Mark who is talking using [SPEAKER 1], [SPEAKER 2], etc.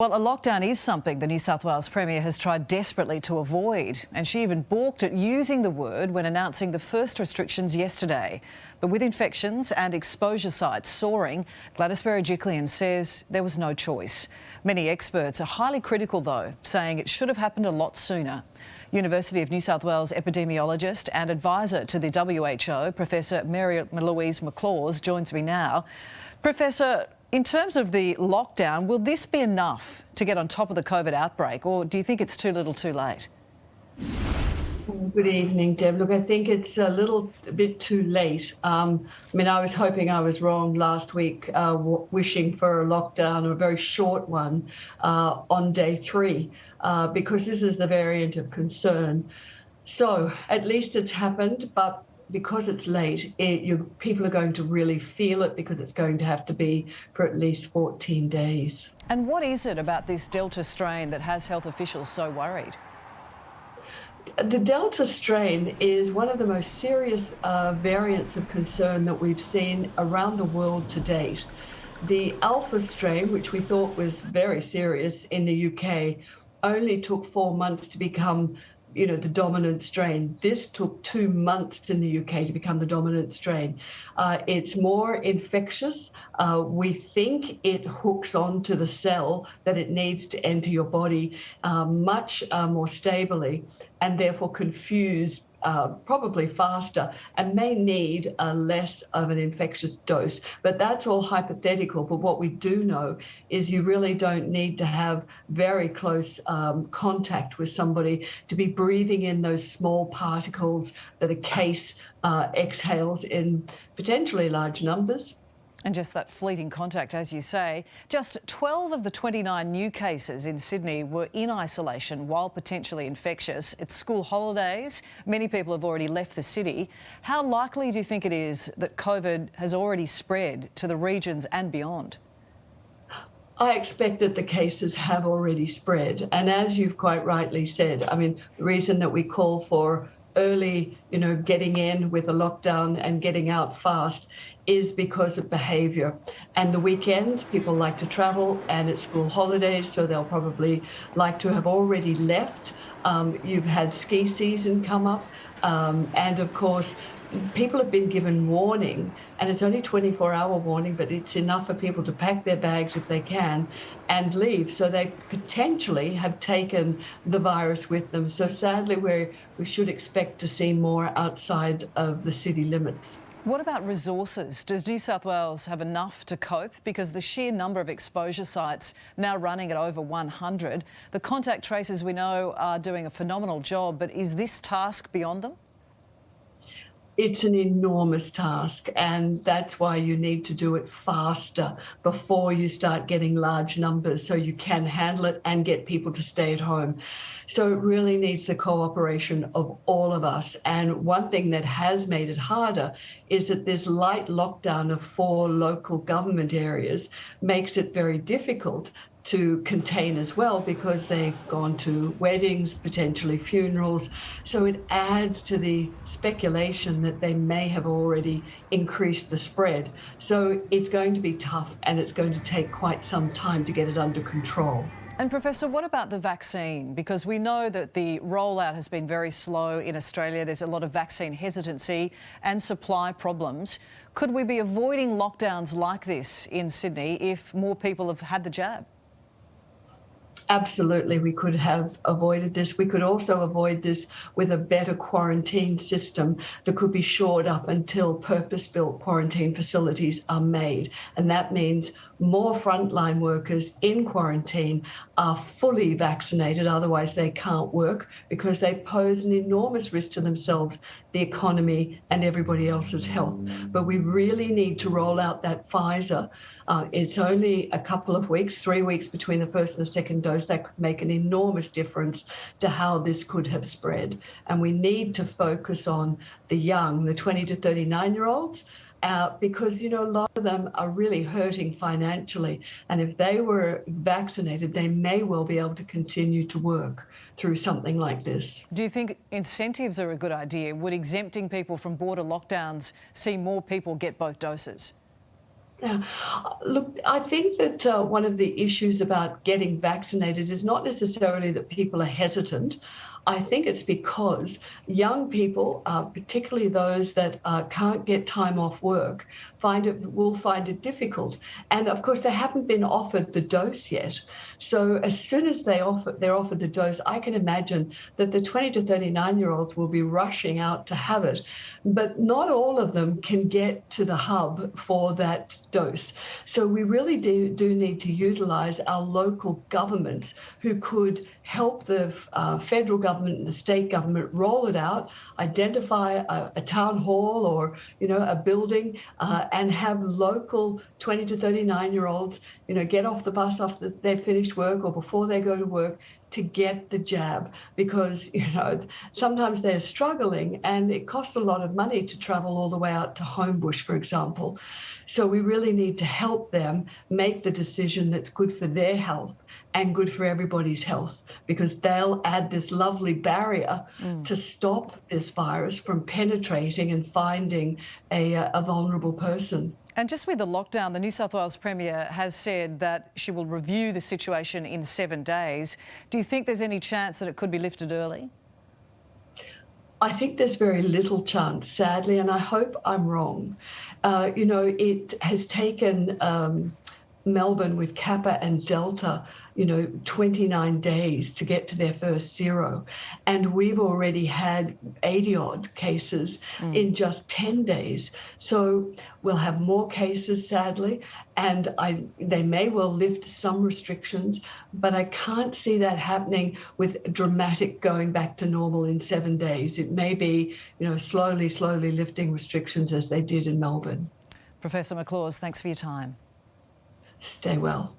[SPEAKER 1] Well, a lockdown is something the New South Wales Premier has tried desperately to avoid, and she even balked at using the word when announcing the first restrictions yesterday. But with infections and exposure sites soaring, Gladys Berejiklian says there was no choice. Many experts are highly critical, though, saying it should have happened a lot sooner. University of New South Wales epidemiologist and advisor to the WHO, Professor Mary Louise McLaws, joins me now. Professor, in terms of the lockdown, will this be enough to get on top of the COVID outbreak, or do you think it's too little too late?
[SPEAKER 2] Good evening, Deb. Look, I think it's a bit too late. I was hoping I was wrong last week, wishing for a lockdown, a very short one, on day 3, because this is the variant of concern. So at least it's happened, but because it's late, people are going to really feel it because it's going to have to be for at least 14 days.
[SPEAKER 1] And what is it about this Delta strain that has health officials so worried?
[SPEAKER 2] The Delta strain is one of the most serious variants of concern that we've seen around the world to date. The Alpha strain, which we thought was very serious in the UK, only took 4 months to become the dominant strain. This took 2 months in the UK to become the dominant strain. It's more infectious. We think it hooks onto the cell that it needs to enter your body much more stably, and therefore confuse probably faster and may need less of an infectious dose. But that's all hypothetical. But what we do know is you really don't need to have very close contact with somebody to be breathing in those small particles that a case exhales in potentially large numbers.
[SPEAKER 1] And just that fleeting contact, as you say. Just 12 of the 29 new cases in Sydney were in isolation while potentially infectious. It's school holidays. Many people have already left the city. How likely do you think it is that COVID has already spread to the regions and beyond?
[SPEAKER 2] I expect that the cases have already spread. And as you've quite rightly said, the reason that we call for early, getting in with a lockdown and getting out fast is because of behaviour. And the weekends, people like to travel, and it's school holidays, so they'll probably like to have already left. You've had ski season come up, and of course, people have been given warning, and it's only 24-hour warning, but it's enough for people to pack their bags if they can and leave. So they potentially have taken the virus with them. So sadly, we should expect to see more outside of the city limits.
[SPEAKER 1] What about resources? Does New South Wales have enough to cope? Because the sheer number of exposure sites now running at over 100. The contact tracers we know are doing a phenomenal job, but is this task beyond them?
[SPEAKER 2] It's an enormous task, and that's why you need to do it faster before you start getting large numbers so you can handle it and get people to stay at home. So it really needs the cooperation of all of us. And one thing that has made it harder is that this light lockdown of 4 local government areas makes it very difficult to contain as well, because they've gone to weddings, potentially funerals. So it adds to the speculation that they may have already increased the spread. So it's going to be tough, and it's going to take quite some time to get it under control.
[SPEAKER 1] And Professor, what about the vaccine? Because we know that the rollout has been very slow in Australia. There's a lot of vaccine hesitancy and supply problems. Could we be avoiding lockdowns like this in Sydney if more people have had the jab?
[SPEAKER 2] Absolutely, we could have avoided this. We could also avoid this with a better quarantine system that could be shored up until purpose-built quarantine facilities are made. And that means more frontline workers in quarantine are fully vaccinated, otherwise they can't work because they pose an enormous risk to themselves, the economy, and everybody else's health. But we really need to roll out that Pfizer. It's only a couple of weeks, 3 weeks between the first and the second dose. That could make an enormous difference to how this could have spread. And we need to focus on the young, the 20 to 39-year-olds, because, a lot of them are really hurting financially. And if they were vaccinated, they may well be able to continue to work through something like this.
[SPEAKER 1] Do you think incentives are a good idea? Would exempting people from border lockdowns see more people get both doses?
[SPEAKER 2] Yeah. Look, I think that one of the issues about getting vaccinated is not necessarily that people are hesitant. I think it's because young people, particularly those that can't get time off work, will find it difficult. And of course, they haven't been offered the dose yet. So as soon as they're offered the dose, I can imagine that the 20 to 39-year-olds will be rushing out to have it. But not all of them can get to the hub for that dose. So we really do need to utilise our local governments who could help the federal government and the state government roll it out, identify a town hall or a building, and have local 20 to 39-year-olds get off the bus after they've finished work or before they go to work to get the jab, because sometimes they're struggling and it costs a lot of money to travel all the way out to Homebush, for example. So we really need to help them make the decision that's good for their health and good for everybody's health, because they'll add this lovely barrier to stop this virus from penetrating and finding a vulnerable person.
[SPEAKER 1] And just with the lockdown, the New South Wales Premier has said that she will review the situation in 7 days. Do you think there's any chance that it could be lifted early?
[SPEAKER 2] I think there's very little chance, sadly, and I hope I'm wrong. It has taken Melbourne with Kappa and Delta, 29 days to get to their first zero. And we've already had 80 odd cases in just 10 days. So we'll have more cases, sadly, and they may well lift some restrictions, but I can't see that happening with dramatic going back to normal in 7 days. It may be, slowly lifting restrictions as they did in Melbourne.
[SPEAKER 1] Professor McLaws, thanks for your time.
[SPEAKER 2] Stay well.